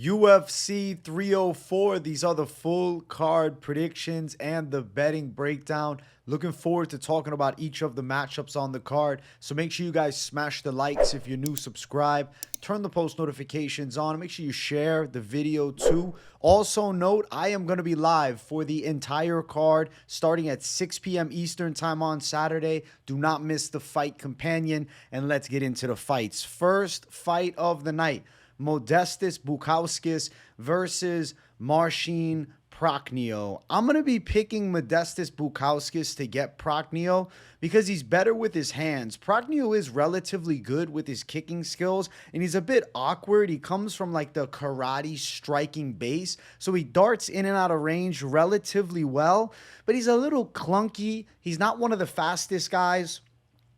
UFC 304. These are the full card predictions and the betting breakdown. Looking forward to talking about each of the matchups on the card. So make sure you guys smash the likes if you're new, subscribe, turn the post notifications on. Make sure you share the video too. Also note, I am going to be live for the entire card starting at 6 p.m. Eastern time on Saturday. Do not miss the fight companion, and let's get into the fights. First fight of the night. Modestas Bukauskas versus Marcin Prachnio. I'm going to be picking Modestas Bukauskas to get Prachnio because he's better with his hands. Prachnio is relatively good with his kicking skills, and he's a bit awkward. He comes from like the karate striking base, so he darts in and out of range relatively well, but he's a little clunky. He's not one of the fastest guys,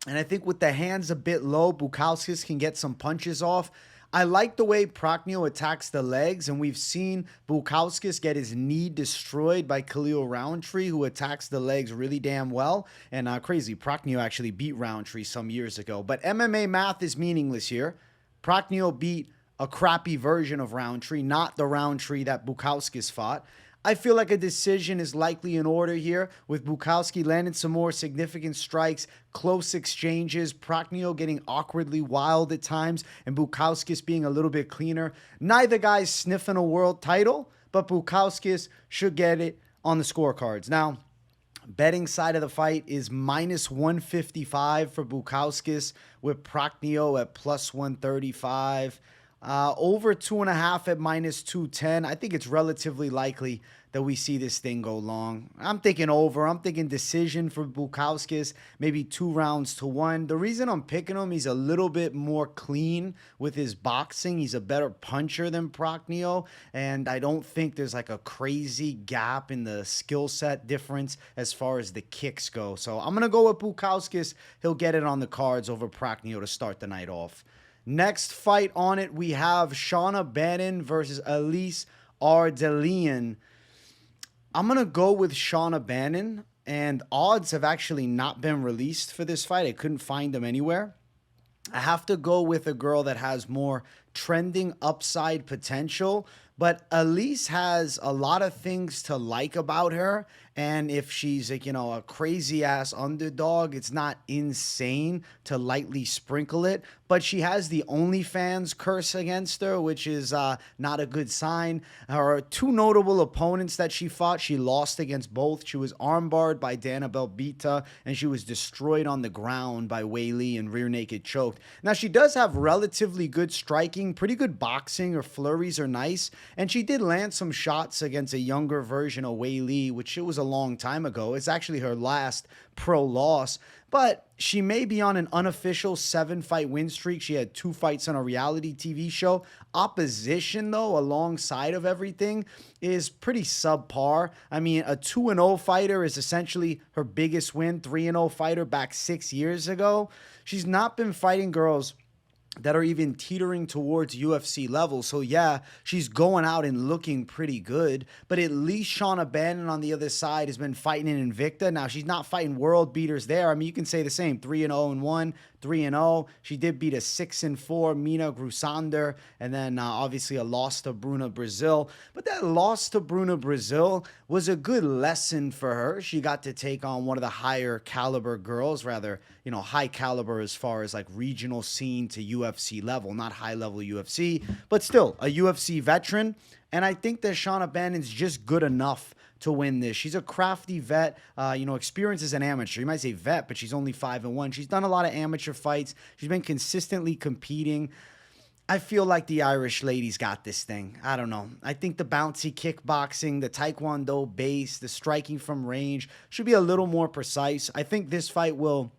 and I think with the hands a bit low, Bukauskas can get some punches off. I like the way Prachnio attacks the legs, and we've seen Bukauskas get his knee destroyed by Khalil Roundtree, who attacks the legs really damn well. And crazy, Prachnio actually beat Roundtree some years ago. But MMA math is meaningless here. Prachnio beat a crappy version of Roundtree, not the Roundtree that Bukauskas fought. I feel like a decision is likely in order here, with Bukauskas landing some more significant strikes, close exchanges, Prachnio getting awkwardly wild at times, and Bukauskas being a little bit cleaner. Neither guy's sniffing a world title, but Bukauskas should get it on the scorecards. Now, betting side of the fight is minus 155 for Bukauskas, with Prachnio at plus 135. Over 2.5 at minus 210. I think it's relatively likely that we see this thing go long. I'm thinking over. I'm thinking decision for Bukauskas, maybe 2-1. The reason I'm picking him, he's a little bit more clean with his boxing. He's a better puncher than Prachnio, and I don't think there's like a crazy gap in the skill set difference as far as the kicks go. So I'm going to go with Bukauskas. He'll get it on the cards over Prachnio to start the night off. Next fight on it, we have Shauna Bannon versus Elliott Ardelean. I'm going to go with Shauna Bannon, and odds have actually not been released for this fight. I couldn't find them anywhere. I have to go with a girl that has more trending upside potential, but Elliott has a lot of things to like about her. And if she's like, a crazy ass underdog, it's not insane to lightly sprinkle it. But she has the OnlyFans curse against her, which is not a good sign. Her two notable opponents that she fought, she lost against both. She was armbarred by Dana Belbita, and she was destroyed on the ground by Wei Li and rear naked choked. Now, she does have relatively good striking, pretty good boxing. Her flurries are nice. And she did land some shots against a younger version of Wei Li, which it was a long time ago. It's actually her last pro loss, but she may be on an unofficial 7-fight win streak. She had 2 fights on a reality TV show. Opposition, though, alongside of everything, is pretty subpar. I mean, a 2-0 fighter is essentially her biggest win. 3-0 fighter back 6 years ago. She's not been fighting girls that are even teetering towards UFC levels. So yeah, she's going out and looking pretty good, but at least Shauna Bannon on the other side has been fighting in Invicta. Now, she's not fighting world beaters there. I mean, you can say the same, 3-0-1, 3-0. She did beat a 6-4 Mina Grusander, and then obviously a loss to Bruna, Brazil. But that loss to Bruna, Brazil was a good lesson for her. She got to take on one of the higher caliber girls, rather, high caliber as far as like regional scene to UFC level, not high level UFC, but still a UFC veteran. And I think that Shauna Bannon's just good enough to win this. She's a crafty vet, experience as an amateur. You might say vet, but she's only 5-1. She's done a lot of amateur fights. She's been consistently competing. I feel like the Irish ladies got this thing. I don't know. I think the bouncy kickboxing, the taekwondo base, the striking from range should be a little more precise. I think this fight will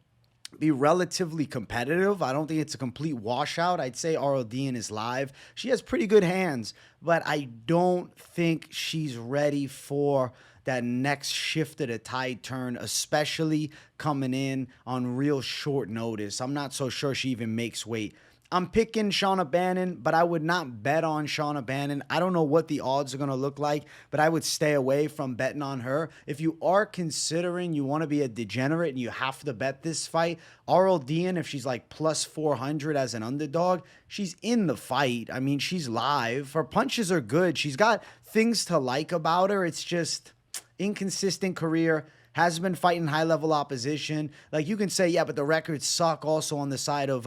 be relatively competitive. I don't think it's a complete washout. I'd say Ardelean is live. She has pretty good hands, but I don't think she's ready for that next shift of the tide turn, especially coming in on real short notice. I'm not so sure she even makes weight I'm picking Shauna Bannon, but I would not bet on Shauna Bannon. I don't know what the odds are going to look like, but I would stay away from betting on her. If you are considering you want to be a degenerate and you have to bet this fight, Ardelean, if she's like plus 400 as an underdog, she's in the fight. I mean, she's live. Her punches are good. She's got things to like about her. It's just inconsistent career. Has been fighting high-level opposition. Like, you can say, yeah, but the records suck also on the side of,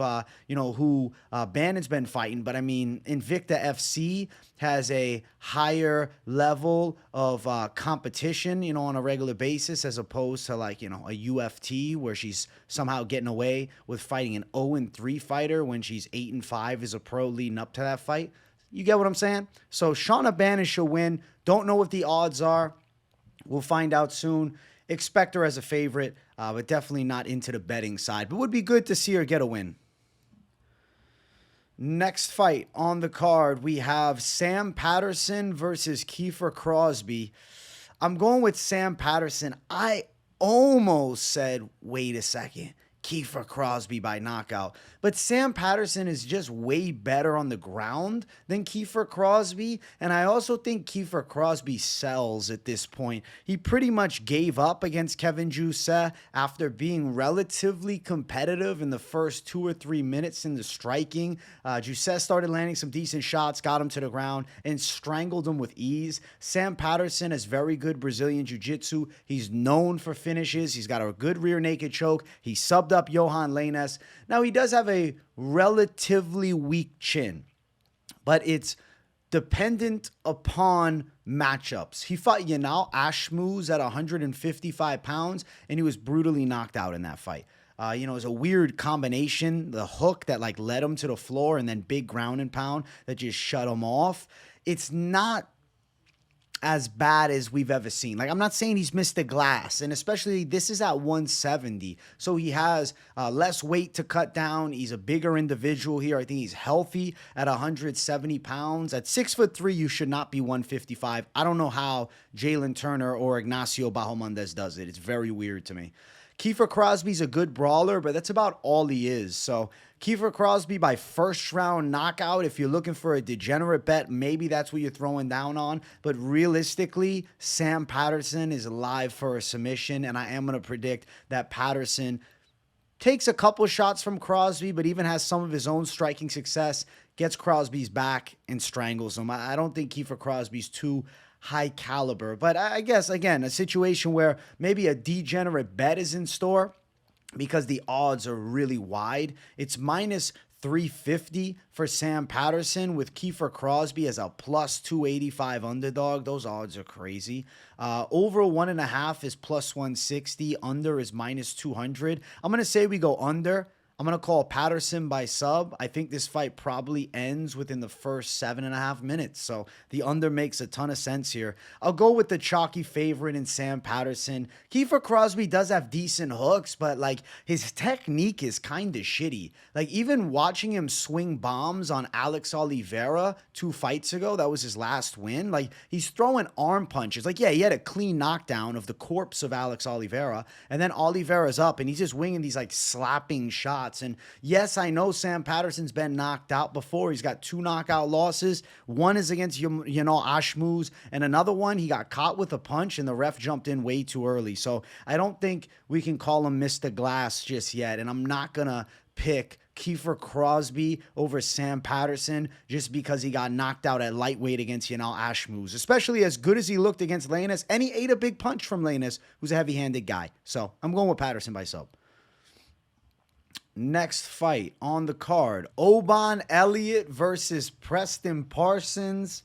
who Bannon's been fighting. But, I mean, Invicta FC has a higher level of competition, on a regular basis as opposed to, like, a UFT where she's somehow getting away with fighting an 0-3 fighter when she's 8-5 as a pro leading up to that fight. You get what I'm saying? So, Shauna Bannon should win. Don't know what the odds are. We'll find out soon. Expect her as a favorite, but definitely not into the betting side. But would be good to see her get a win. Next fight on the card, we have Sam Patterson versus Kiefer Crosbie. I'm going with Sam Patterson. I almost said, wait a second, Kiefer Crosbie by knockout. But Sam Patterson is just way better on the ground than Kiefer Crosbie. And I also think Kiefer Crosbie sells at this point. He pretty much gave up against Kevin Jousset after being relatively competitive in the first 2 or 3 minutes in the striking. Jousset started landing some decent shots, got him to the ground, and strangled him with ease. Sam Patterson has very good Brazilian jiu-jitsu. He's known for finishes. He's got a good rear naked choke. He subbed up Johan Leynes. Now, he does have a relatively weak chin, but it's dependent upon matchups. He fought Yanal Ashmuz at 155 pounds, and he was brutally knocked out in that fight. It was a weird combination, the hook that like led him to the floor and then big ground and pound that just shut him off. It's not as bad as we've ever seen. Like, I'm not saying he's missed the glass, and especially this is at 170, so he has less weight to cut down. He's a bigger individual here. I think he's healthy at 170 pounds. At 6'3", you should not be 155. I don't know how Jalen Turner or Ignacio Bahamondes does it. It's very weird to me. Kiefer Crosbie's a good brawler, but that's about all he is. So Kiefer Crosbie by first round knockout. If you're looking for a degenerate bet, maybe that's what you're throwing down on. But realistically, Sam Patterson is live for a submission, and I am going to predict that Patterson takes a couple shots from Crosbie, but even has some of his own striking success, gets Crosbie's back and strangles him. I don't think Kiefer Crosbie's too high caliber, but I guess, again, a situation where maybe a degenerate bet is in store because the odds are really wide. It's minus 350 for Sam Patterson with Kiefer Crosbie as a plus 285 underdog. Those odds are crazy. Over 1.5 is plus 160. Under is minus 200. I'm going to say we go under. I'm going to call Patterson by sub. I think this fight probably ends within the first 7.5 minutes. So the under makes a ton of sense here. I'll go with the chalky favorite in Sam Patterson. Kiefer Crosbie does have decent hooks, but like his technique is kind of shitty. Like even watching him swing bombs on Alex Oliveira 2 fights ago, that was his last win. Like he's throwing arm punches. Like, yeah, he had a clean knockdown of the corpse of Alex Oliveira. And then Oliveira's up and he's just winging these like slapping shots. And yes, I know Sam Patterson's been knocked out before. He's got 2 knockout losses. One is against, Ashmuz, and another one, he got caught with a punch and the ref jumped in way too early. So I don't think we can call him Mr. Glass just yet. And I'm not going to pick Kiefer Crosbie over Sam Patterson just because he got knocked out at lightweight against Yanal Ashmuz, especially as good as he looked against Leynes. And he ate a big punch from Leynes, who's a heavy-handed guy. So I'm going with Patterson by sub. Next fight on the card, Oban Elliott versus Preston Parsons.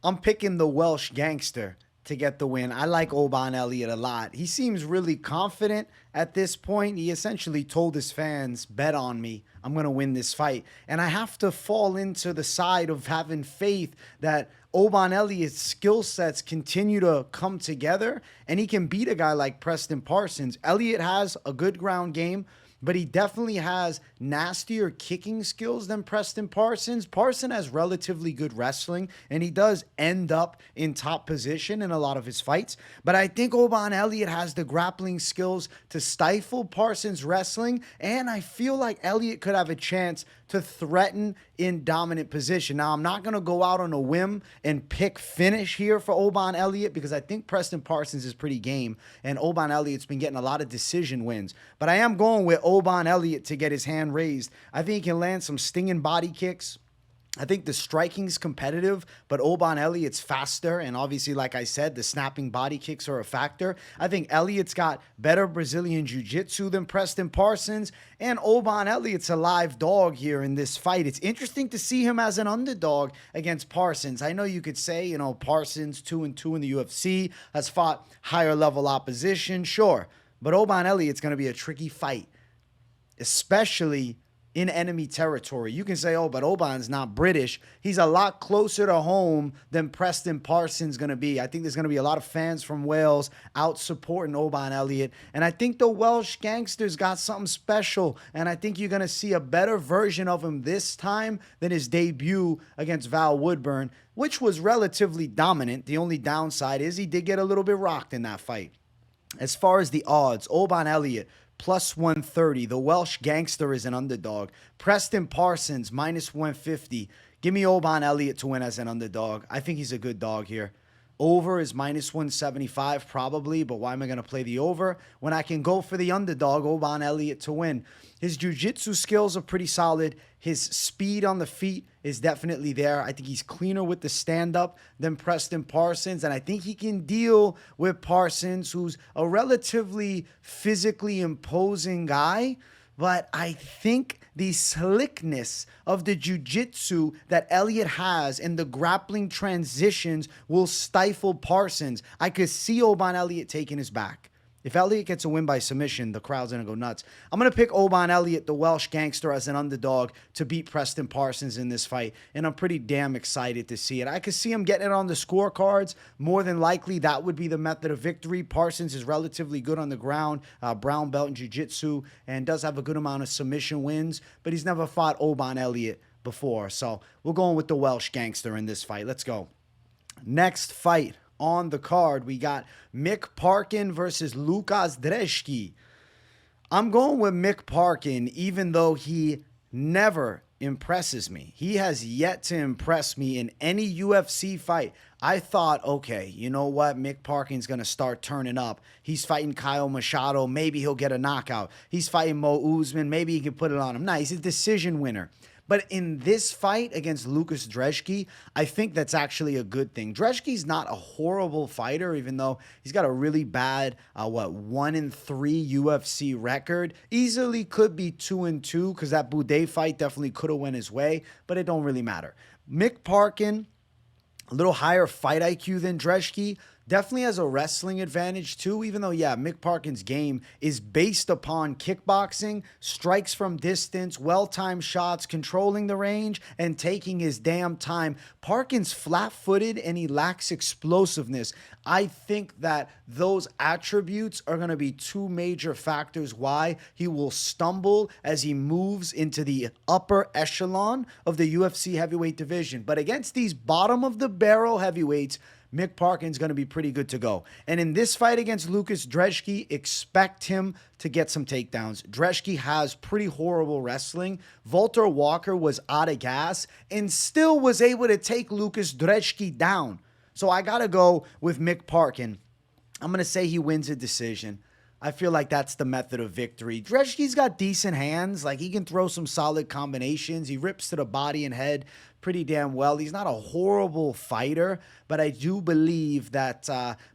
I'm picking the Welsh gangster to get the win. I like Oban Elliott a lot. He seems really confident at this point. He essentially told his fans, bet on me. I'm going to win this fight. And I have to fall into the side of having faith that Oban Elliott's skill sets continue to come together and he can beat a guy like Preston Parsons. Elliott has a good ground game. but he definitely has nastier kicking skills than Preston Parsons. Parson has relatively good wrestling, and he does end up in top position in a lot of his fights. But I think Oban Elliott has the grappling skills to stifle Parsons' wrestling, and I feel like Elliott could have a chance to threaten in dominant position. Now, I'm not going to go out on a whim and pick finish here for Oban Elliott because I think Preston Parsons is pretty game, and Oban Elliott's been getting a lot of decision wins. But I am going with Oban Elliott to get his hand raised. I think he can land some stinging body kicks. I think the striking's competitive, but Oban Elliott's faster, and obviously, like I said, the snapping body kicks are a factor. I think Elliott's got better Brazilian jiu-jitsu than Preston Parsons, and Oban Elliott's a live dog here in this fight. It's interesting to see him as an underdog against Parsons. I know you could say, Parsons 2-2 in the UFC, has fought higher level opposition, sure, but Oban Elliott's going to be a tricky fight, especially in enemy territory. You can say, oh, but Oban's not British. He's a lot closer to home than Preston Parsons going to be. I think there's going to be a lot of fans from Wales out supporting Oban Elliott. And I think the Welsh gangster's got something special. And I think you're going to see a better version of him this time than his debut against Val Woodburn, which was relatively dominant. The only downside is he did get a little bit rocked in that fight. As far as the odds, Oban Elliott, plus 130. The Welsh gangster is an underdog. Preston Parsons, minus 150. Give me Oban Elliott to win as an underdog. I think he's a good dog here. Over is minus 175 probably, but why am I going to play the over when I can go for the underdog, Oban Elliott, to win? His jiu-jitsu skills are pretty solid. His speed on the feet is definitely there. I think he's cleaner with the stand-up than Preston Parsons, and I think he can deal with Parsons, who's a relatively physically imposing guy. But I think the slickness of the jiu-jitsu that Elliott has and the grappling transitions will stifle Parsons. I could see Oban Elliott taking his back. If Elliott gets a win by submission, the crowd's going to go nuts. I'm going to pick Oban Elliott, the Welsh gangster, as an underdog to beat Preston Parsons in this fight, and I'm pretty damn excited to see it. I could see him getting it on the scorecards. More than likely, that would be the method of victory. Parsons is relatively good on the ground, brown belt in jiu-jitsu, and does have a good amount of submission wins, but he's never fought Oban Elliott before, so we're going with the Welsh gangster in this fight. Let's go. Next fight on the card, we got Mick Parkin versus Łukasz Brzeski. I'm going with Mick Parkin, even though he never impresses me. He has yet to impress me in any UFC fight. I thought, okay, you know what? Mick Parkin's going to start turning up. He's fighting Kyle Machado. Maybe he'll get a knockout. He's fighting Mo Usman. Maybe he can put it on him. Nah, he's a decision winner. But in this fight against Łukasz Brzeski, I think that's actually a good thing. Brzeski's not a horrible fighter, even though he's got a really bad, 1-3 UFC record. Easily could be 2-2 because that Boudet fight definitely could have went his way, but it don't really matter. Mick Parkin, a little higher fight IQ than Brzeski. Definitely has a wrestling advantage too, even though, yeah, Mick Parkin's game is based upon kickboxing, strikes from distance, well-timed shots, controlling the range, and taking his damn time. Parkin's flat-footed and he lacks explosiveness. I think that those attributes are going to be two major factors why he will stumble as he moves into the upper echelon of the UFC heavyweight division. But against these bottom-of-the-barrel heavyweights, Mick Parkin's going to be pretty good to go. And in this fight against Łukasz Brzeski, expect him to get some takedowns. Brzeski has pretty horrible wrestling. Walter Walker was out of gas and still was able to take Łukasz Brzeski down. So I got to go with Mick Parkin. I'm going to say he wins a decision. I feel like that's the method of victory. Brzeski's got decent hands. Like, he can throw some solid combinations. He rips to the body and head pretty damn well. He's not a horrible fighter, but I do believe that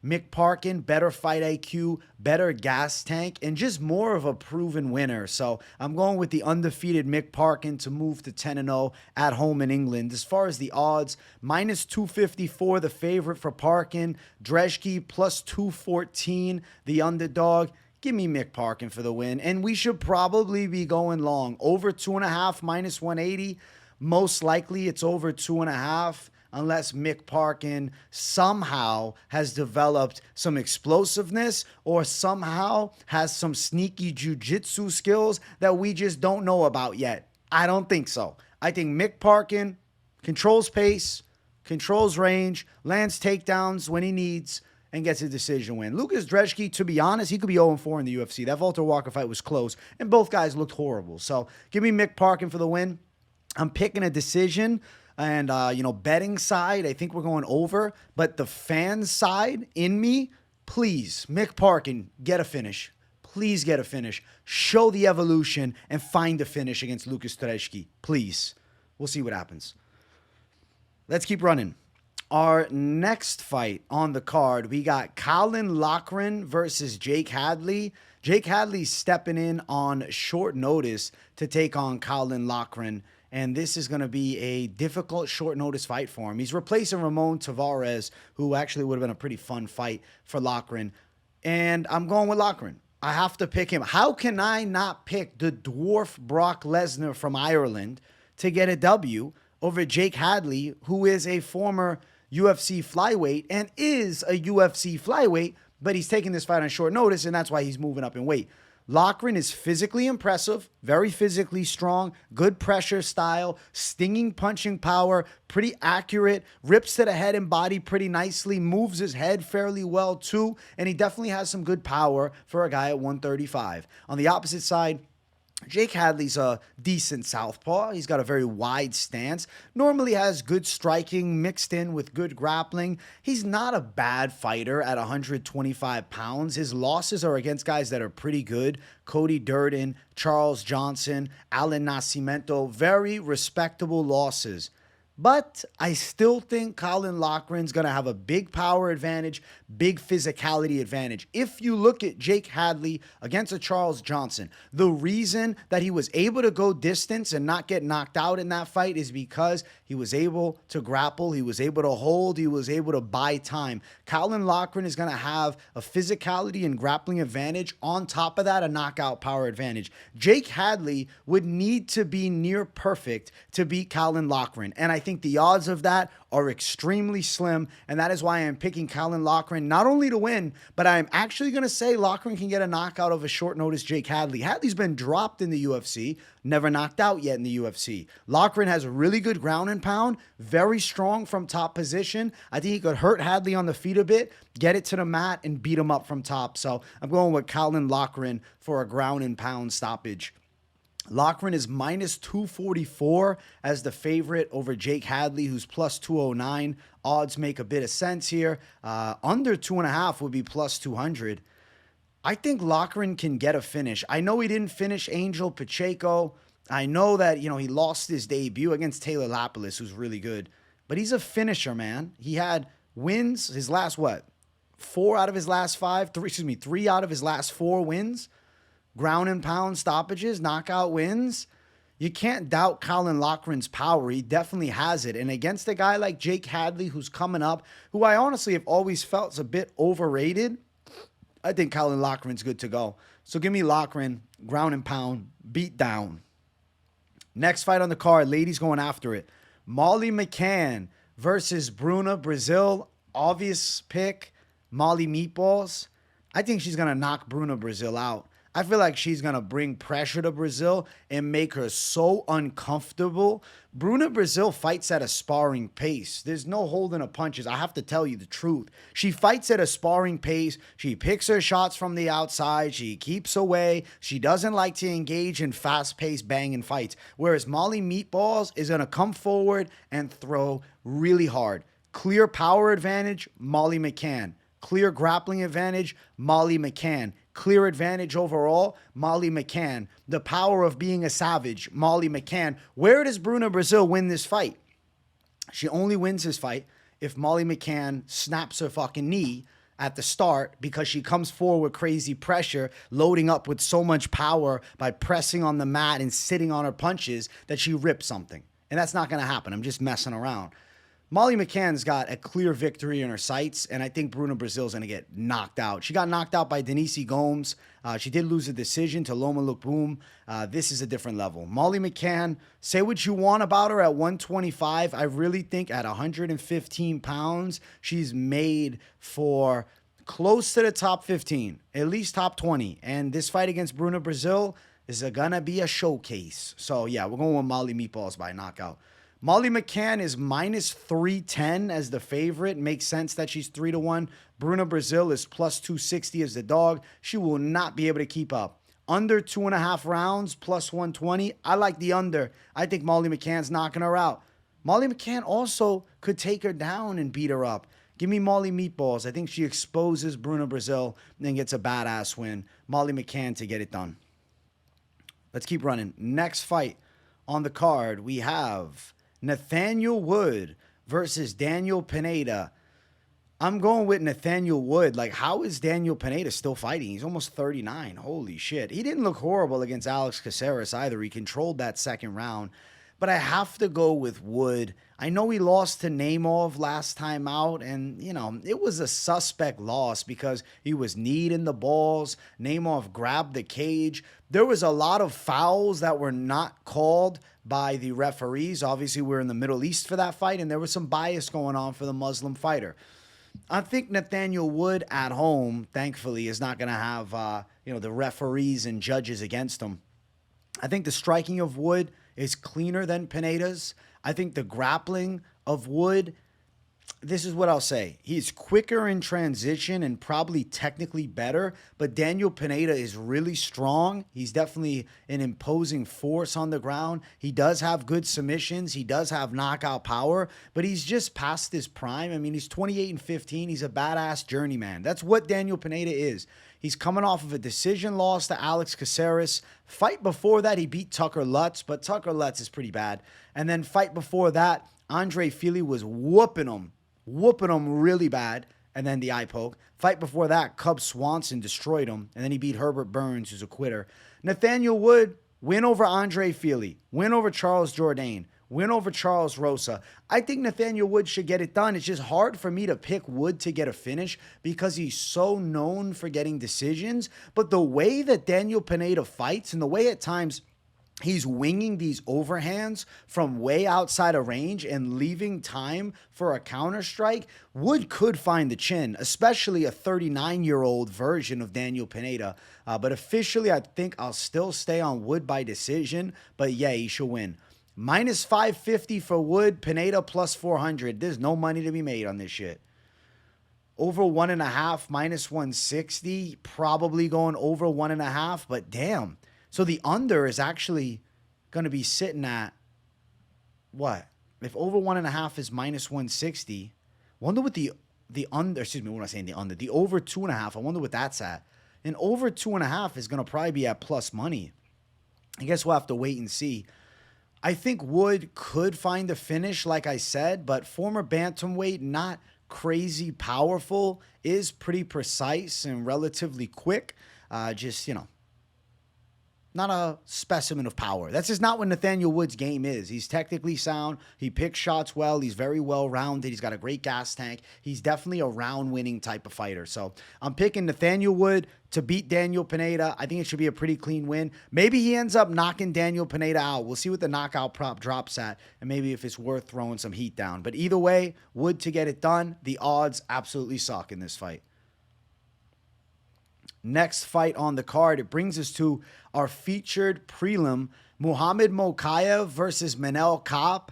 Mick Parkin, better fight IQ, better gas tank, and just more of a proven winner. So I'm going with the undefeated Mick Parkin to move to 10-0 at home in England. As far as the odds, minus 254, the favorite for Parkin. Brzeski plus 214, the underdog. Give me Mick Parkin for the win. And we should probably be going long. Over 2.5, minus 180. Most likely it's over 2.5. unless Mick Parkin somehow has developed some explosiveness or somehow has some sneaky jiu-jitsu skills that we just don't know about yet. I don't think so. I think Mick Parkin controls pace, controls range, lands takedowns when he needs, and gets a decision win. Łukasz Brzeski, to be honest, he could be 0-4 in the UFC. That Walter Walker fight was close, and both guys looked horrible. So give me Mick Parkin for the win. I'm picking a decision, and, betting side, I think we're going over. But the fan side in me, please, Mick Parkin, get a finish. Please get a finish. Show the evolution and find a finish against Łukasz Brzeski. Please. We'll see what happens. Let's keep running. Our next fight on the card, we got Loughran versus Jake Hadley. Jake Hadley's stepping in on short notice to take on Loughran, and this is going to be a difficult short notice fight for him. He's replacing Ramon Tavares, who actually would have been a pretty fun fight for Loughran, and I'm going with Loughran. I have to pick him. How can I not pick the dwarf Brock Lesnar from Ireland to get a W over Jake Hadley, who is a former UFC flyweight and is a UFC flyweight, but he's taking this fight on short notice, and that's why he's moving up in weight. Loughran is physically impressive, very physically strong, good pressure style, stinging punching power, pretty accurate, rips to the head and body pretty nicely, moves his head fairly well too, and he definitely has some good power for a guy at 135. On the opposite side, Jake Hadley's a decent southpaw. He's got a very wide stance. Normally has good striking mixed in with good grappling. He's not a bad fighter at 125 pounds. His losses are against guys that are pretty good. Cody Durden, Charles Johnson, Alan Nascimento. Very respectable losses. But I still think Loughran's going to have a big power advantage, big physicality advantage. If you look at Jake Hadley against a Charles Johnson, the reason that he was able to go distance and not get knocked out in that fight is because he was able to grapple, he was able to hold, he was able to buy time. Loughran is going to have a physicality and grappling advantage. On top of that, a knockout power advantage. Jake Hadley would need to be near perfect to beat Loughran, and I think the odds of that are extremely slim, and that is why I'm picking Loughran not only to win, but I'm actually going to say Loughran can get a knockout of a short notice Jake Hadley. Hadley's been dropped in the UFC, never knocked out yet in the UFC. Loughran has a really good ground and pound, very strong from top position. I think he could hurt Hadley on the feet a bit, get it to the mat, and beat him up from top. So I'm going with Loughran for a ground and pound stoppage. Loughran is minus 244 as the favorite over Jake Hadley, who's plus 209. Odds make a bit of sense here. Under 2.5 would be plus 200. I think Loughran can get a finish. I know he didn't finish Angel Pacheco. I know that, he lost his debut against Taylor Lapilus, who's really good. But he's a finisher, man. He had wins, his last, 3 out of his last 4 wins. Ground and pound stoppages, knockout wins. You can't doubt Loughran's power. He definitely has it. And against a guy like Jake Hadley, who's coming up, who I honestly have always felt is a bit overrated, I think Loughran's good to go. So give me Loughran, ground and pound, beat down. Next fight on the card, ladies going after it. Molly McCann versus Bruna, Brasil. Obvious pick, Molly Meatballs. I think she's going to knock Bruna Brasil out. I feel like she's going to bring pressure to Brasil and make her so uncomfortable. Bruna Brasil fights at a sparring pace. There's no holding of punches. I have to tell you the truth. She fights at a sparring pace. She picks her shots from the outside. She keeps away. She doesn't like to engage in fast-paced banging fights. Whereas Molly Meatballs is going to come forward and throw really hard. Clear power advantage, Molly McCann. Clear grappling advantage, Molly McCann. Clear advantage overall, Molly McCann. The power of being a savage, Molly McCann. Where does Bruna Brasil win this fight? She only wins this fight if Molly McCann snaps her fucking knee at the start because she comes forward with crazy pressure, loading up with so much power by pressing on the mat and sitting on her punches that she rips something. And that's not going to happen. I'm just messing around. Molly McCann's got a clear victory in her sights, and I think Bruna Brasil's going to get knocked out. She got knocked out by Denise Gomes. She did lose a decision to Loma Lookboom. This is a different level. Molly McCann, say what you want about her at 125. I really think at 115 pounds, she's made for close to the top 15, at least top 20. And this fight against Bruna Brasil is going to be a showcase. So, yeah, we're going with Molly Meatballs by knockout. Molly McCann is minus 310 as the favorite. Makes sense that she's 3-1. Bruna Brasil is plus 260 as the dog. She will not be able to keep up. Under 2.5 rounds, plus 120. I like the under. I think Molly McCann's knocking her out. Molly McCann also could take her down and beat her up. Give me Molly Meatballs. I think she exposes Bruna Brasil and then gets a badass win. Molly McCann to get it done. Let's keep running. Next fight on the card, we have Nathaniel Wood versus Daniel Pineda. I'm going with Nathaniel Wood. Like, how is Daniel Pineda still fighting? He's almost 39. Holy shit. He didn't look horrible against Alex Caceres either. He controlled that second round. But I have to go with Wood. I know he lost to Nemov last time out, and, you know, it was a suspect loss because he was kneed the balls. Nemov grabbed the cage. There was a lot of fouls that were not called by the referees. Obviously, we're in the Middle East for that fight, and there was some bias going on for the Muslim fighter. I think Nathaniel Wood at home, thankfully, is not going to have, the referees and judges against him. I think the striking of Wood is cleaner than Pineda's. I think the grappling of Wood, this is what I'll say. He's quicker in transition and probably technically better, but Daniel Pineda is really strong. He's definitely an imposing force on the ground. He does have good submissions. He does have knockout power, but he's just past his prime. I mean, he's 28 and 15. He's a badass journeyman. That's what Daniel Pineda is. He's coming off of a decision loss to Alex Caceres. Fight before that, he beat Tucker Lutz, but Tucker Lutz is pretty bad. And then fight before that, Andre Fili was whooping him really bad, and then the eye poke. Fight before that, Cub Swanson destroyed him, and then he beat Herbert Burns, who's a quitter. Nathaniel Wood, win over Andre Fili, win over Charles Jourdain, win over Charles Rosa. I think Nathaniel Wood should get it done. It's just hard for me to pick Wood to get a finish because he's so known for getting decisions, but the way that Daniel Pineda fights and the way at times he's winging these overhands from way outside of range and leaving time for a counter strike, Wood could find the chin, especially a 39-year-old version of Daniel Pineda. But officially, I think I'll still stay on Wood by decision. But yeah, he should win. Minus 550 for Wood, Pineda plus 400. There's no money to be made on this shit. Over 1.5, minus 160. Probably going over 1.5, but damn. So the under is actually going to be sitting at what? If over 1.5 is minus 160, wonder what the under, excuse me, what am I saying? The under, the over 2.5, I wonder what that's at. And over 2.5 is going to probably be at plus money. I guess we'll have to wait and see. I think Wood could find a finish, like I said, but former bantamweight, not crazy powerful, is pretty precise and relatively quick. Not a specimen of power. That's just not what Nathaniel Wood's game is. He's technically sound. He picks shots well. He's very well-rounded. He's got a great gas tank. He's definitely a round-winning type of fighter. So I'm picking Nathaniel Wood to beat Daniel Pineda. I think it should be a pretty clean win. Maybe he ends up knocking Daniel Pineda out. We'll see what the knockout prop drops at, and maybe if it's worth throwing some heat down. But either way, Wood to get it done. The odds absolutely suck in this fight. Next fight on the card, it brings us to our featured prelim, Muhammad Mokaev versus Manel Kape.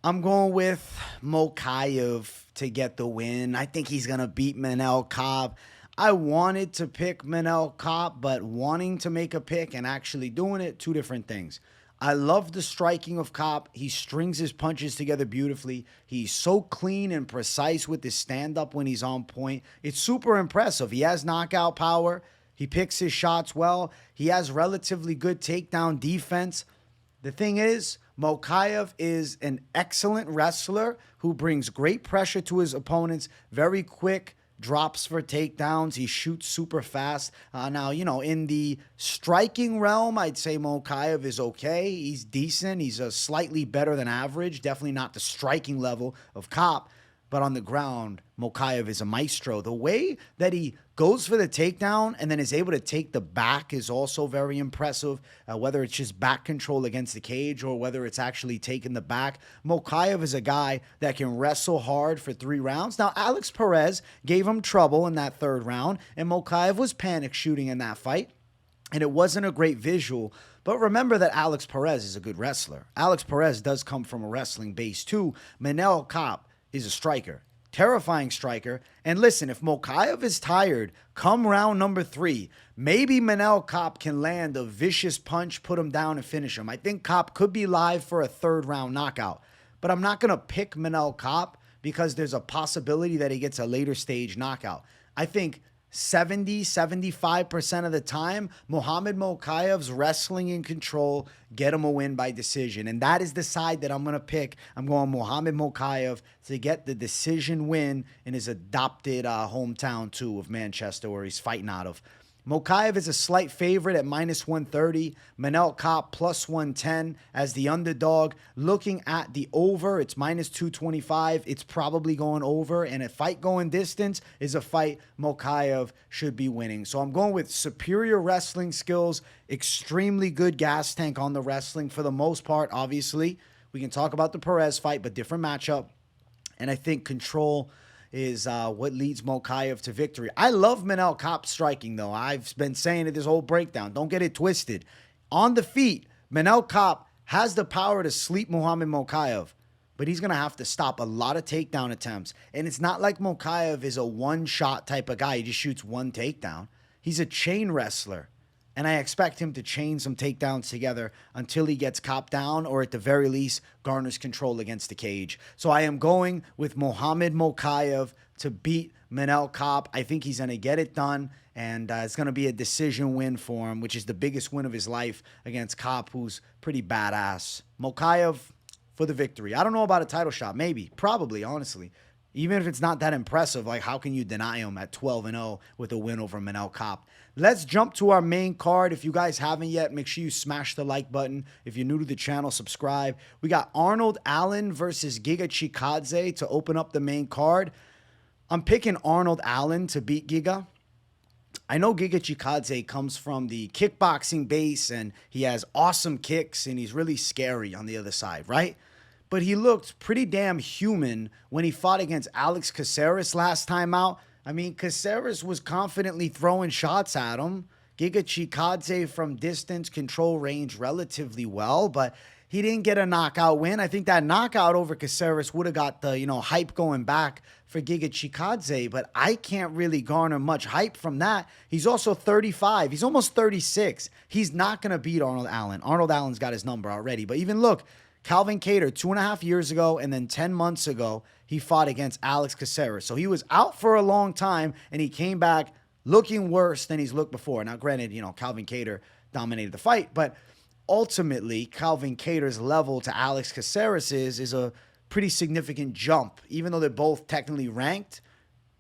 I'm going with Mokaev to get the win. I think he's going to beat Manel Kape. I wanted to pick Manel Kape, but wanting to make a pick and actually doing it, two different things. I love the striking of Kape. He strings his punches together beautifully. He's so clean and precise with his stand-up when he's on point. It's super impressive. He has knockout power. He picks his shots well. He has relatively good takedown defense. The thing is, Mokaev is an excellent wrestler who brings great pressure to his opponents, very quick, drops for takedowns. He shoots super fast. Now, in the striking realm, I'd say Mokaev is okay. He's decent. He's slightly better than average. Definitely not the striking level of Kape. But on the ground, Mokaev is a maestro. The way that he goes for the takedown and then is able to take the back is also very impressive, whether it's just back control against the cage or whether it's actually taking the back. Mokaev is a guy that can wrestle hard for 3 rounds. Now, Alex Perez gave him trouble in that 3rd round, and Mokaev was panic shooting in that fight, and it wasn't a great visual. But remember that Alex Perez is a good wrestler. Alex Perez does come from a wrestling base too. Manel Kape is a striker, terrifying striker. And listen, if Mokaev is tired, come round number 3, maybe Manel Kape can land a vicious punch, put him down, and finish him. I think Kape could be live for a 3rd round knockout. But I'm not going to pick Manel Kape because there's a possibility that he gets a later stage knockout. I think 75% of the time, Muhammad Mokaev's wrestling in control get him a win by decision. And that is the side that I'm going to pick. I'm going Muhammad Mokaev to get the decision win in his adopted hometown, too, of Manchester, where he's fighting out of. Mokaev is a slight favorite at -130. Manel Kape +110 as the underdog. Looking at the over, it's -225. It's probably going over. And a fight going distance is a fight Mokaev should be winning. So I'm going with superior wrestling skills, extremely good gas tank on the wrestling for the most part, obviously. We can talk about the Perez fight, but different matchup. And I think control is what leads Mokaev to victory. I love Manel Kape striking, though. I've been saying it this whole breakdown. Don't get it twisted. On the feet, Manel Kape has the power to sleep Muhammad Mokaev, but he's going to have to stop a lot of takedown attempts. And it's not like Mokaev is a one-shot type of guy. He just shoots one takedown. He's a chain wrestler. And I expect him to chain some takedowns together until he gets Kape down, or at the very least, garners control against the cage. So I am going with Muhammad Mokaev to beat Manel Kape. I think he's going to get it done, and it's going to be a decision win for him, which is the biggest win of his life against Kape, who's pretty badass. Mokaev for the victory. I don't know about a title shot. Maybe. Probably, honestly. Even if it's not that impressive, like how can you deny him at 12-0 with a win over Manel Kape? Let's jump to our main card. If you guys haven't yet, make sure you smash the like button. If you're new to the channel, subscribe. We got Arnold Allen versus Giga Chikadze to open up the main card. I'm picking Arnold Allen to beat Giga. I know Giga Chikadze comes from the kickboxing base, and he has awesome kicks, and he's really scary on the other side, right? But he looked pretty damn human when he fought against Alex Caceres last time out. I mean, Caceres was confidently throwing shots at him. Giga Chikadze from distance, control range relatively well, but he didn't get a knockout win. I think that knockout over Caceres would have got the, hype going back for Giga Chikadze, but I can't really garner much hype from that. He's also 35. He's almost 36. He's not going to beat Arnold Allen. Arnold Allen's got his number already, but even look, Calvin Kattar 2.5 years ago, and then 10 months ago, he fought against Alex Caceres. So he was out for a long time, and he came back looking worse than he's looked before. Now, granted, Calvin Kattar dominated the fight, but ultimately, Calvin Kattar's level to Alex Caceres is a pretty significant jump. Even though they're both technically ranked,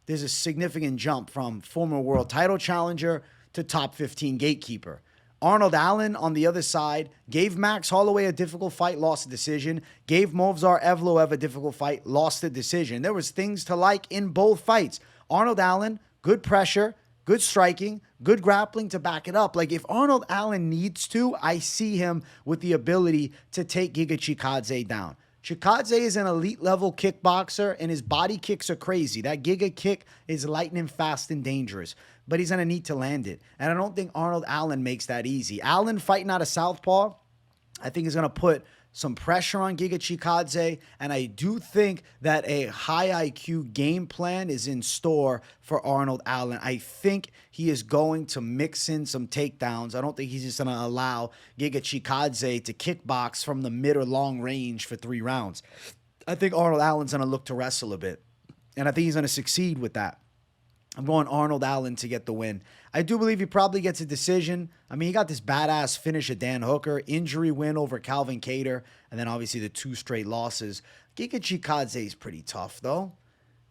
there's a significant jump from former world title challenger to top 15 gatekeeper. Arnold Allen, on the other side, gave Max Holloway a difficult fight, lost a decision. Gave Movsar Evloev a difficult fight, lost a decision. There was things to like in both fights. Arnold Allen, good pressure, good striking, good grappling to back it up. Like, if Arnold Allen needs to, I see him with the ability to take Giga Chikadze down. Chikadze is an elite-level kickboxer, and his body kicks are crazy. That Giga kick is lightning fast and dangerous, but he's going to need to land it. And I don't think Arnold Allen makes that easy. Allen fighting out of southpaw, I think is going to put some pressure on Giga Chikadze, and I do think that a high IQ game plan is in store for Arnold Allen. I think he is going to mix in some takedowns. I don't think he's just going to allow Giga Chikadze to kickbox from the mid or long range for 3 rounds. I think Arnold Allen's going to look to wrestle a bit, and I think he's going to succeed with that. I'm going Arnold Allen to get the win. I do believe he probably gets a decision. I mean, he got this badass finish at Dan Hooker, injury win over Calvin Kattar, and then obviously the 2 straight losses. Giga Chikadze is pretty tough, though.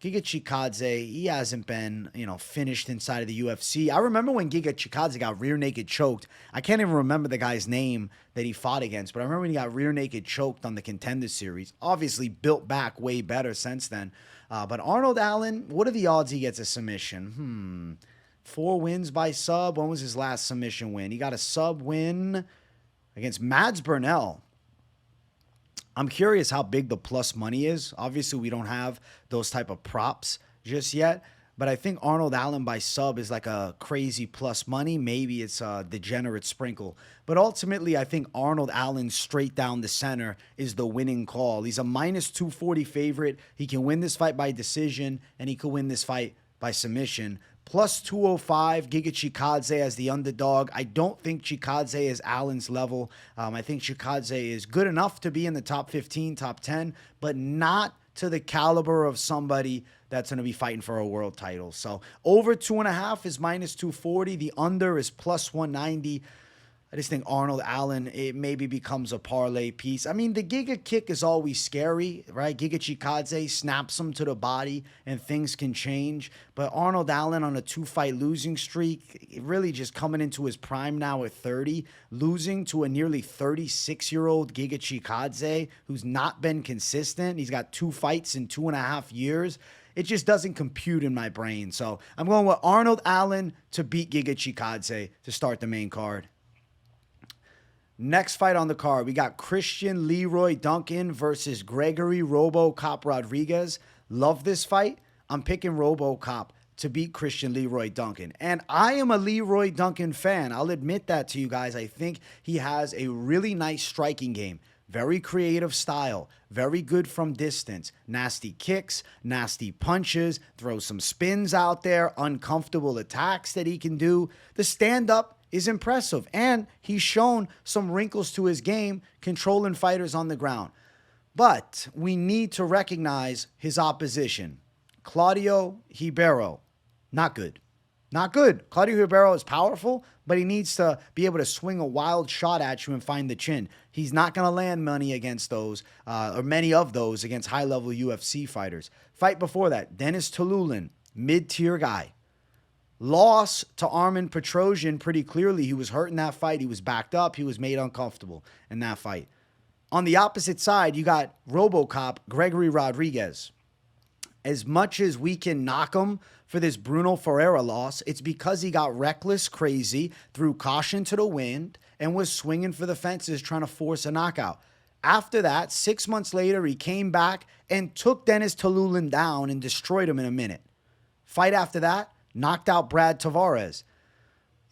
Giga Chikadze, he hasn't been, finished inside of the UFC. I remember when Giga Chikadze got rear naked choked. I can't even remember the guy's name that he fought against, but I remember when he got rear naked choked on the Contender Series. Obviously built back way better since then. But Arnold Allen, what are the odds he gets a submission? 4 wins by sub. When was his last submission win? He got a sub win against Mads Burnell. I'm curious how big the plus money is. Obviously, we don't have those type of props just yet. But I think Arnold Allen by sub is like a crazy plus money. Maybe it's a degenerate sprinkle. But ultimately, I think Arnold Allen straight down the center is the winning call. He's a minus 240 favorite. He can win this fight by decision, and he could win this fight by submission. Plus 205, Giga Chikadze as the underdog. I don't think Chikadze is Allen's level. I think Chikadze is good enough to be in the top 15, top 10, but not to the caliber of somebody that's going to be fighting for a world title. So over 2.5 is minus 240. The under is plus 190. I just think Arnold Allen, it maybe becomes a parlay piece. I mean, the Giga kick is always scary, right? Giga Chikadze snaps him to the body and things can change. But Arnold Allen on a 2-fight losing streak, really just coming into his prime now at 30, losing to a nearly 36-year-old Giga Chikadze who's not been consistent. He's got 2 fights in 2.5 years. It just doesn't compute in my brain. So I'm going with Arnold Allen to beat Giga Chikadze to start the main card. Next fight on the card, we got Christian Leroy Duncan versus Gregory RoboCop Rodriguez. Love this fight. I'm picking RoboCop to beat Christian Leroy Duncan. And I am a Leroy Duncan fan. I'll admit that to you guys. I think he has a really nice striking game. Very creative style. Very good from distance. Nasty kicks, nasty punches, throw some spins out there, uncomfortable attacks that he can do. The stand-up is impressive, and he's shown some wrinkles to his game, controlling fighters on the ground. But we need to recognize his opposition. Claudio Ribeiro, not good. Not good. Claudio Ribeiro is powerful, but he needs to be able to swing a wild shot at you and find the chin. He's not going to land money against those, or many of those, against high-level UFC fighters. Fight before that, Dennis Tululan, mid-tier guy. Loss to Armin Petrosian pretty clearly. He was hurt in that fight. He was backed up. He was made uncomfortable in that fight. On the opposite side, you got RoboCop Gregory Rodriguez. As much as we can knock him for this Bruno Ferreira loss, it's because he got reckless crazy, threw caution to the wind, and was swinging for the fences trying to force a knockout. After that, 6 months later, he came back and took Dennis Tululan down and destroyed him in a minute. Fight after that, knocked out Brad Tavares.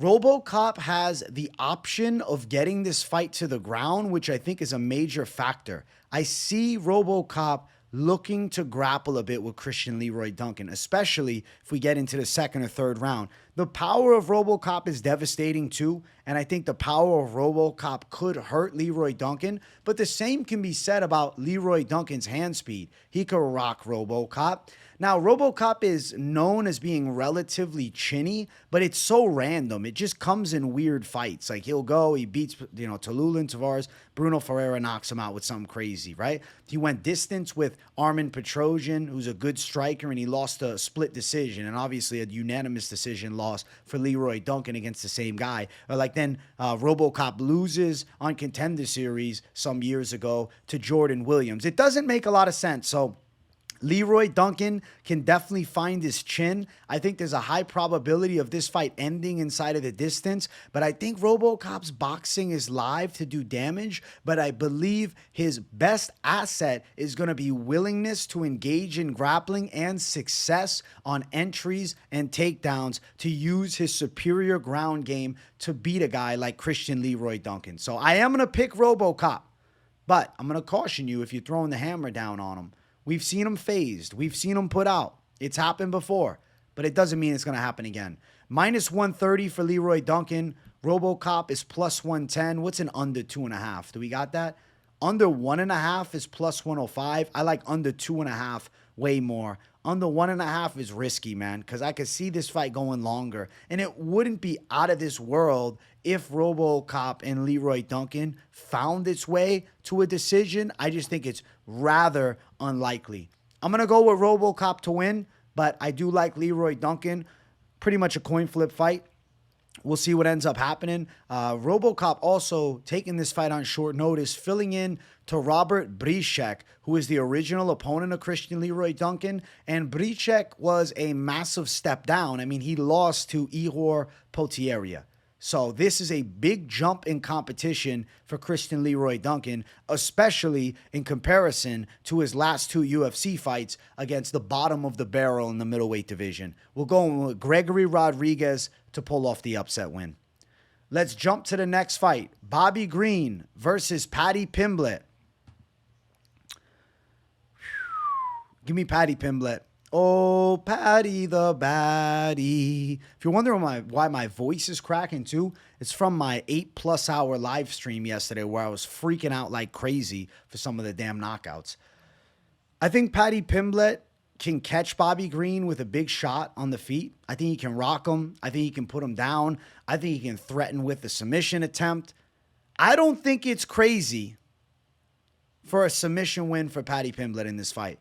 RoboCop has the option of getting this fight to the ground, which I think is a major factor. I see RoboCop looking to grapple a bit with Christian Leroy Duncan, especially if we get into the second or third round. The power of RoboCop is devastating too, and I think the power of RoboCop could hurt Leroy Duncan, but the same can be said about Leroy Duncan's hand speed. He could rock RoboCop. Now, RoboCop is known as being relatively chinny, but it's so random. It just comes in weird fights. Like he'll go, he beats, Tululan, Tavares, Bruno Ferreira knocks him out with something crazy, right? He went distance with Armin Petrosian, who's a good striker, and he lost a split decision, and obviously a unanimous decision loss for Leroy Duncan against the same guy. Or like then RoboCop loses on Contender Series some years ago to Jordan Williams. It doesn't make a lot of sense. So Leroy Duncan can definitely find his chin. I think there's a high probability of this fight ending inside of the distance, but I think RoboCop's boxing is live to do damage, but I believe his best asset is going to be willingness to engage in grappling and success on entries and takedowns to use his superior ground game to beat a guy like Christian Leroy Duncan. So I am going to pick RoboCop, but I'm going to caution you if you're throwing the hammer down on him. We've seen him phased. We've seen him put out. It's happened before, but it doesn't mean it's going to happen again. Minus 130 for Leroy Duncan. RoboCop is plus 110. What's an under 2.5? Do we got that? Under 1.5 is plus 105. I like under 2.5 way more. Under 1.5 is risky, man, because I could see this fight going longer, and it wouldn't be out of this world if RoboCop and Leroy Duncan found its way to a decision. I just think it's rather unlikely. I'm going to go with RoboCop to win, but I do like Leroy Duncan. Pretty much a coin flip fight. We'll see what ends up happening. RoboCop also taking this fight on short notice, filling in to Robert Brzeski, who is the original opponent of Christian Leroy Duncan. And Brzeski was a massive step down. I mean, he lost to Ihor Potieria. So this is a big jump in competition for Christian Leroy Duncan, especially in comparison to his last 2 UFC fights against the bottom of the barrel in the middleweight division. We'll go with Gregory Rodriguez to pull off the upset win. Let's jump to the next fight. Bobby Green versus Paddy Pimblett. Give me Paddy Pimblett. Oh, Paddy the baddie. If you're wondering why my voice is cracking too, it's from my 8+ hour live stream yesterday where I was freaking out like crazy for some of the damn knockouts. I think Paddy Pimblett can catch Bobby Green with a big shot on the feet. I think he can rock him. I think he can put him down. I think he can threaten with a submission attempt. I don't think it's crazy for a submission win for Paddy Pimblett in this fight.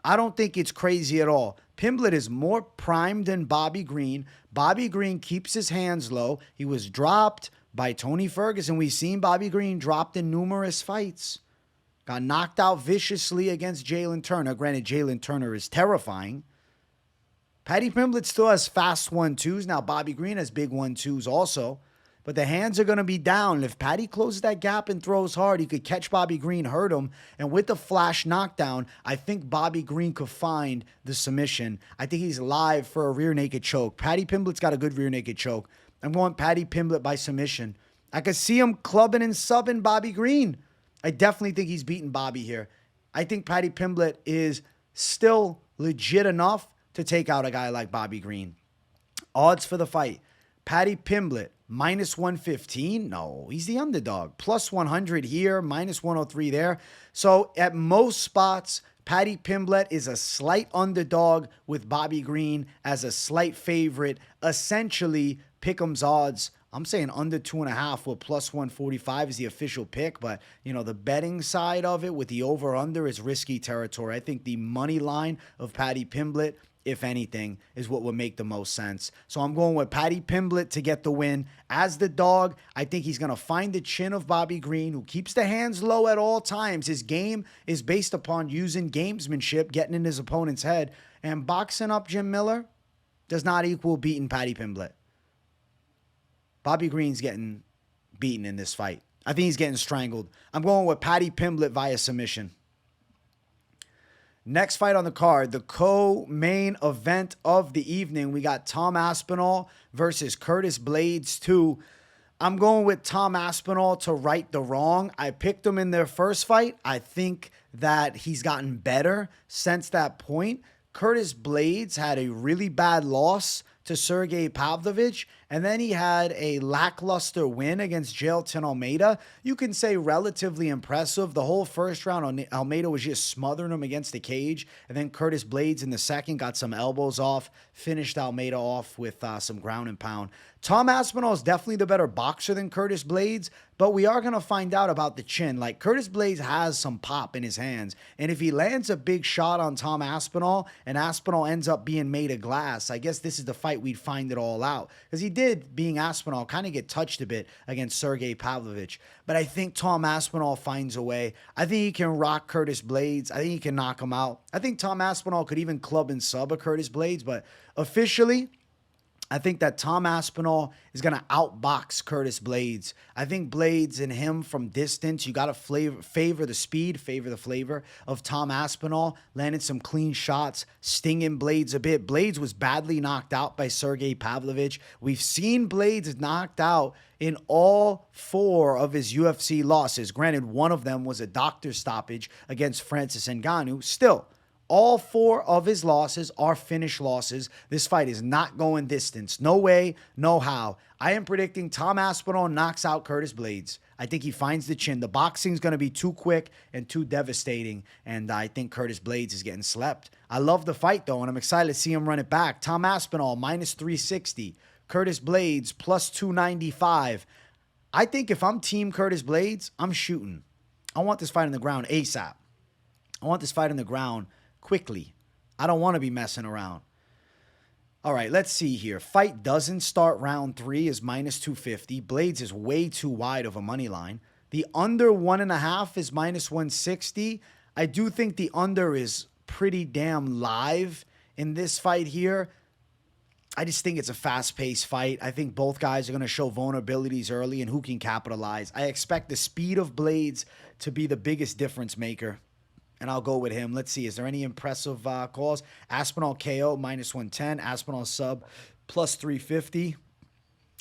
I don't think it's crazy at all. Pimblett is more primed than Bobby Green. Bobby Green keeps his hands low. He was dropped by Tony Ferguson. We've seen Bobby Green dropped in numerous fights. Got knocked out viciously against Jalen Turner. Granted, Jalen Turner is terrifying. Paddy Pimblett still has fast 1-2s. Now, Bobby Green has big 1-2s also. But the hands are going to be down. If Paddy closes that gap and throws hard, he could catch Bobby Green, hurt him. And with the flash knockdown, I think Bobby Green could find the submission. I think he's live for a rear naked choke. Paddy Pimblett's got a good rear naked choke. I'm going Paddy Pimblett by submission. I could see him clubbing and subbing Bobby Green. I definitely think he's beating Bobby here. I think Paddy Pimblett is still legit enough to take out a guy like Bobby Green. Odds for the fight. Paddy Pimblett, -115. No, he's the underdog. +100 here, -103 there. So at most spots, Paddy Pimblett is a slight underdog with Bobby Green as a slight favorite. Essentially, pick'em's odds. I'm saying under 2.5 with +145 is the official pick. But, you know, the betting side of it with the over-under is risky territory. I think the money line of Paddy Pimblett, if anything, is what would make the most sense. So I'm going with Paddy Pimblett to get the win. As the dog, I think he's going to find the chin of Bobby Green, who keeps the hands low at all times. His game is based upon using gamesmanship, getting in his opponent's head. And boxing up Jim Miller does not equal beating Paddy Pimblett. Bobby Green's getting beaten in this fight. I think he's getting strangled. I'm going with Paddy Pimblett via submission. Next fight on the card, the co-main event of the evening. We got Tom Aspinall versus Curtis Blaydes 2. I'm going with Tom Aspinall to right the wrong. I picked him in their first fight. I think that he's gotten better since that point. Curtis Blaydes had a really bad loss to Sergey Pavlovich, and then he had a lackluster win against Jailton Almeida. You can say relatively impressive. The whole first round, Almeida was just smothering him against the cage, and then Curtis Blaydes in the second got some elbows off, finished Almeida off with some ground and pound. Tom Aspinall is definitely the better boxer than Curtis Blaydes, but we are going to find out about the chin. Like, Curtis Blaydes has some pop in his hands, and if he lands a big shot on Tom Aspinall and Aspinall ends up being made of glass, I guess this is the fight we'd find it all out. Because he did, being Aspinall, kind of get touched a bit against Sergey Pavlovich. But I think Tom Aspinall finds a way. I think he can rock Curtis Blaydes. I think he can knock him out. I think Tom Aspinall could even club and sub a Curtis Blaydes, but officially, I think that Tom Aspinall is going to outbox Curtis Blaydes. I think Blaydes and him from distance, you got to favor the speed, favor the flavor of Tom Aspinall. Landed some clean shots, stinging Blaydes a bit. Blaydes was badly knocked out by Sergey Pavlovich. We've seen Blaydes knocked out in all 4 of his UFC losses. Granted, one of them was a doctor stoppage against Francis Ngannou. Still, all 4 of his losses are finish losses. This fight is not going distance. No way, no how. I am predicting Tom Aspinall knocks out Curtis Blaydes. I think he finds the chin. The boxing's going to be too quick and too devastating, and I think Curtis Blaydes is getting slept. I love the fight, though, and I'm excited to see him run it back. Tom Aspinall, -360. Curtis Blaydes, +295. I think if I'm Team Curtis Blaydes, I'm shooting. I want this fight on the ground ASAP. I want this fight on the ground quickly. I don't want to be messing around. All right, let's see here. Fight doesn't start round 3 is minus 250. Blaydes is way too wide of a money line. The under 1.5 is minus 160. I do think the under is pretty damn live in this fight here. I just think it's a fast-paced fight. I think both guys are going to show vulnerabilities early and who can capitalize. I expect the speed of Blaydes to be the biggest difference maker, and I'll go with him. Let's see. Is there any impressive calls? Aspinall KO, minus 110. Aspinall sub, plus 350.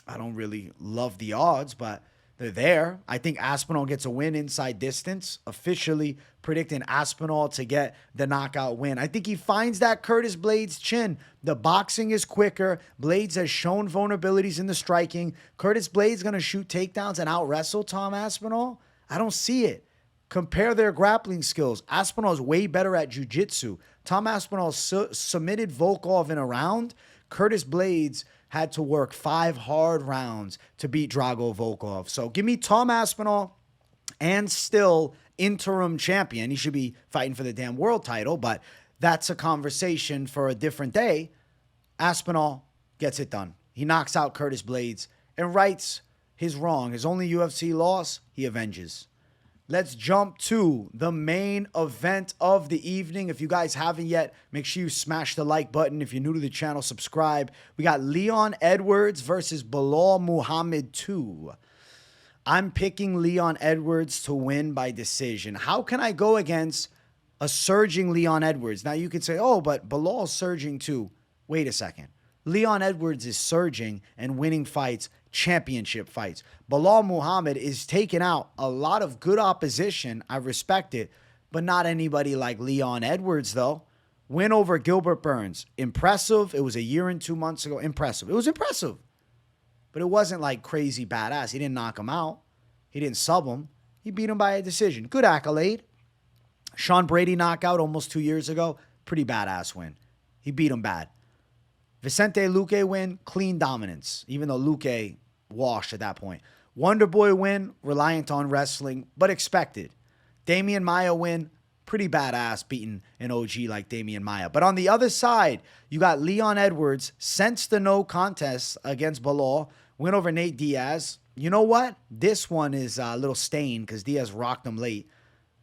I don't really love the odds, but they're there. I think Aspinall gets a win inside distance. Officially predicting Aspinall to get the knockout win. I think he finds that Curtis Blaydes chin. The boxing is quicker. Blaydes has shown vulnerabilities in the striking. Curtis Blaydes going to shoot takedowns and out-wrestle Tom Aspinall? I don't see it. Compare their grappling skills. Aspinall is way better at jiu-jitsu. Tom Aspinall submitted Volkov in a round. Curtis Blaydes had to work 5 hard rounds to beat Drago Volkov. So give me Tom Aspinall and still interim champion. He should be fighting for the damn world title, but that's a conversation for a different day. Aspinall gets it done. He knocks out Curtis Blaydes and rights his wrong. His only UFC loss, he avenges. Let's jump to the main event of the evening. If you guys haven't yet, make sure you smash the like button. If you're new to the channel, subscribe. We got Leon Edwards versus Belal Muhammad 2. I'm picking Leon Edwards to win by decision. How can I go against a surging Leon Edwards? Now you could say, oh, but Belal's surging too. Wait a second. Leon Edwards is surging and winning fights, championship fights. Belal Muhammad is taking out a lot of good opposition. I respect it, but not anybody like Leon Edwards, though. Win over Gilbert Burns. Impressive. It was a year and 2 months ago. Impressive. It was impressive. But it wasn't like crazy badass. He didn't knock him out. He didn't sub him. He beat him by a decision. Good accolade. Sean Brady knockout almost 2 years ago. Pretty badass win. He beat him bad. Vicente Luque win, clean dominance, even though Luque washed at that point. Wonderboy win, reliant on wrestling, but expected. Damian Maia win, pretty badass beating an OG like Damian Maia. But on the other side, you got Leon Edwards, since the no contest against Belal, win over Nate Diaz. You know what? This one is a little stained because Diaz rocked him late.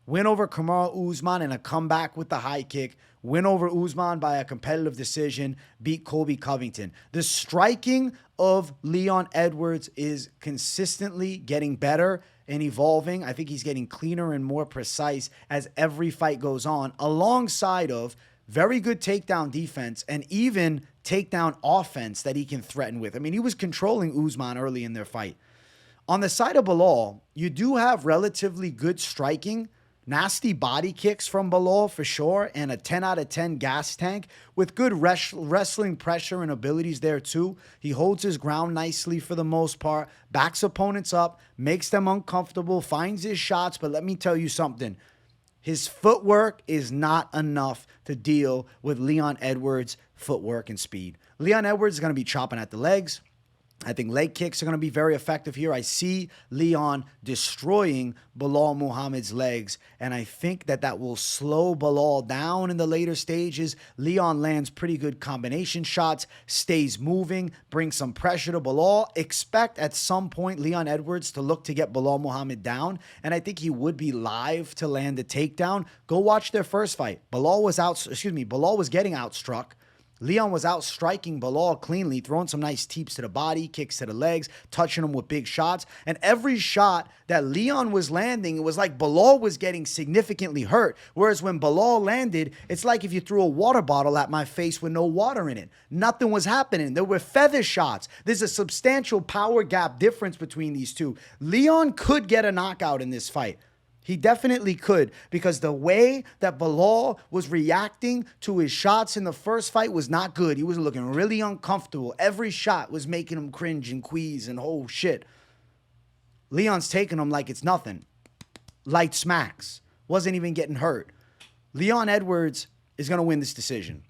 Win over Kamaru Usman in a comeback with the high kick. Win over Usman by a competitive decision. Beat Colby Covington. The striking of Leon Edwards is consistently getting better and evolving. I think he's getting cleaner and more precise as every fight goes on, alongside of very good takedown defense and even takedown offense that he can threaten with. I mean, he was controlling Usman early in their fight. On the side of Belal, you do have relatively good striking. Nasty body kicks from Belal for sure, and a 10 out of 10 gas tank with good wrestling pressure and abilities there too. He holds his ground nicely for the most part, backs opponents up, makes them uncomfortable, finds his shots, but let me tell you something. His footwork is not enough to deal with Leon Edwards' footwork and speed. Leon Edwards is going to be chopping at the legs. I think leg kicks are going to be very effective here. I see Leon destroying Belal Muhammad's legs, and I think that will slow Belal down in the later stages. Leon lands pretty good combination shots, stays moving, brings some pressure to Belal. Expect at some point Leon Edwards to look to get Belal Muhammad down, and I think he would be live to land a takedown. Go watch their first fight. Belal was getting outstruck. Leon was out striking Belal cleanly, throwing some nice teeps to the body, kicks to the legs, touching him with big shots. And every shot that Leon was landing, it was like Belal was getting significantly hurt. Whereas when Belal landed, it's like if you threw a water bottle at my face with no water in it. Nothing was happening. There were feather shots. There's a substantial power gap difference between these two. Leon could get a knockout in this fight. He definitely could, because the way that Belal was reacting to his shots in the first fight was not good. He was looking really uncomfortable. Every shot was making him cringe and quease and oh shit. Leon's taking him like it's nothing. Light smacks. Wasn't even getting hurt. Leon Edwards is going to win this decision.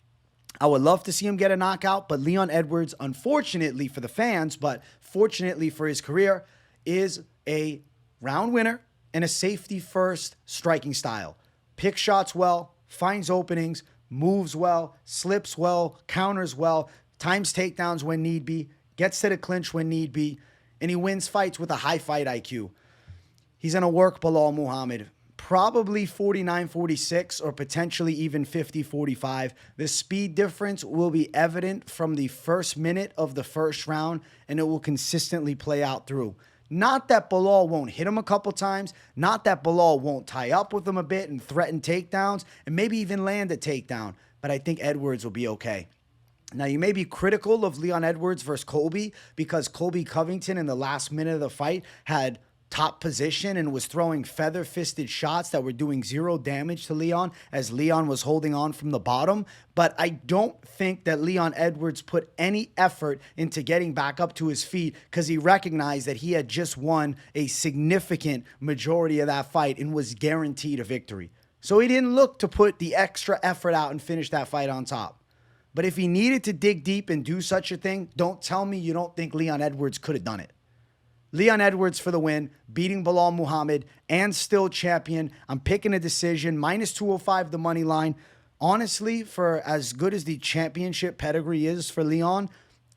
I would love to see him get a knockout, but Leon Edwards, unfortunately for the fans, but fortunately for his career, is a round winner and a safety-first striking style. picks shots well, finds openings, moves well, slips well, counters well, times takedowns when need be, gets to the clinch when need be, and he wins fights with a high fight IQ. He's going to work Belal Muhammad. Probably 49-46 or potentially even 50-45. The speed difference will be evident from the first minute of the first round, and it will consistently play out through. Not that Belal won't hit him a couple times, not that Belal won't tie up with him a bit and threaten takedowns and maybe even land a takedown, but I think Edwards will be okay. Now, you may be critical of Leon Edwards versus Colby because Colby Covington in the last minute of the fight had top position and was throwing feather-fisted shots that were doing zero damage to Leon as Leon was holding on from the bottom. But I don't think that Leon Edwards put any effort into getting back up to his feet because he recognized that he had just won a significant majority of that fight and was guaranteed a victory. So he didn't look to put the extra effort out and finish that fight on top. But if he needed to dig deep and do such a thing, don't tell me you don't think Leon Edwards could have done it. Leon Edwards for the win, beating Belal Muhammad and still champion. I'm picking a decision, minus 205 the money line. Honestly, for as good as the championship pedigree is for Leon,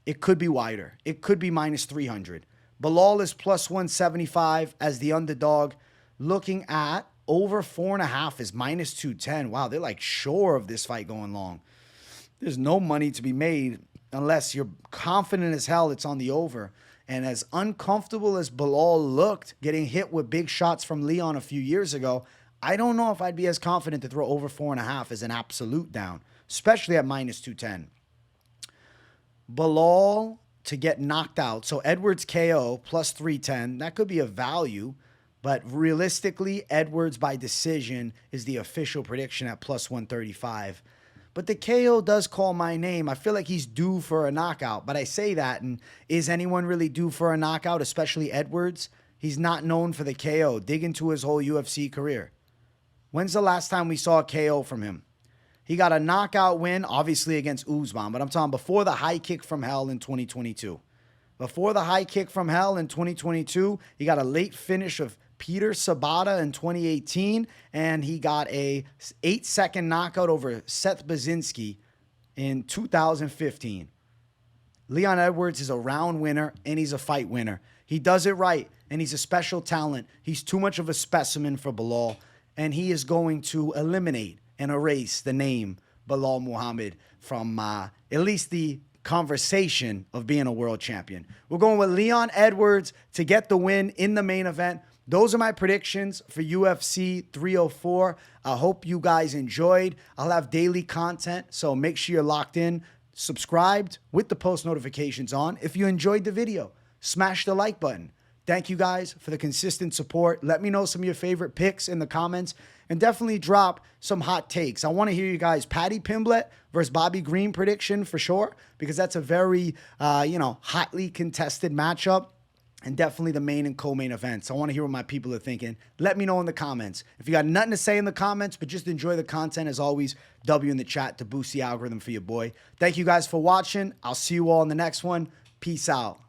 it could be wider. It could be minus 300. Belal is plus 175 as the underdog. Looking at over 4.5 is minus 210. Wow, they're like sure of this fight going long. There's no money to be made unless you're confident as hell it's on the over. And as uncomfortable as Belal looked getting hit with big shots from Leon a few years ago, I don't know if I'd be as confident to throw over 4.5 as an absolute down, especially at minus 210. Belal to get knocked out. So Edwards KO plus 310. That could be a value, but realistically, Edwards by decision is the official prediction at plus 135. But the KO does call my name. I feel like he's due for a knockout. But I say that, and is anyone really due for a knockout, especially Edwards? He's not known for the KO. Dig into his whole UFC career. When's the last time we saw a KO from him? He got a knockout win, obviously against Oban, but I'm talking before the high kick from hell in 2022. Before the high kick from hell in 2022, he got a late finish of Peter Sabata in 2018, and he got a 8-second knockout over Seth Baczynski in 2015. Leon Edwards is a round winner, and he's a fight winner. He does it right, and he's a special talent. He's too much of a specimen for Belal, and he is going to eliminate and erase the name Belal Muhammad from at least the conversation of being a world champion. We're going with Leon Edwards to get the win in the main event. Those are my predictions for UFC 304. I hope you guys enjoyed. I'll have daily content, so make sure you're locked in, subscribed with the post notifications on. If you enjoyed the video, smash the like button. Thank you guys for the consistent support. Let me know some of your favorite picks in the comments, and definitely drop some hot takes. I want to hear you guys Paddy Pimblett versus Bobby Green prediction for sure, because that's a very, hotly contested matchup. And definitely the main and co-main events. I want to hear what my people are thinking. Let me know in the comments. If you got nothing to say in the comments, but just enjoy the content, as always, W in the chat to boost the algorithm for your boy. Thank you guys for watching. I'll see you all in the next one. Peace out.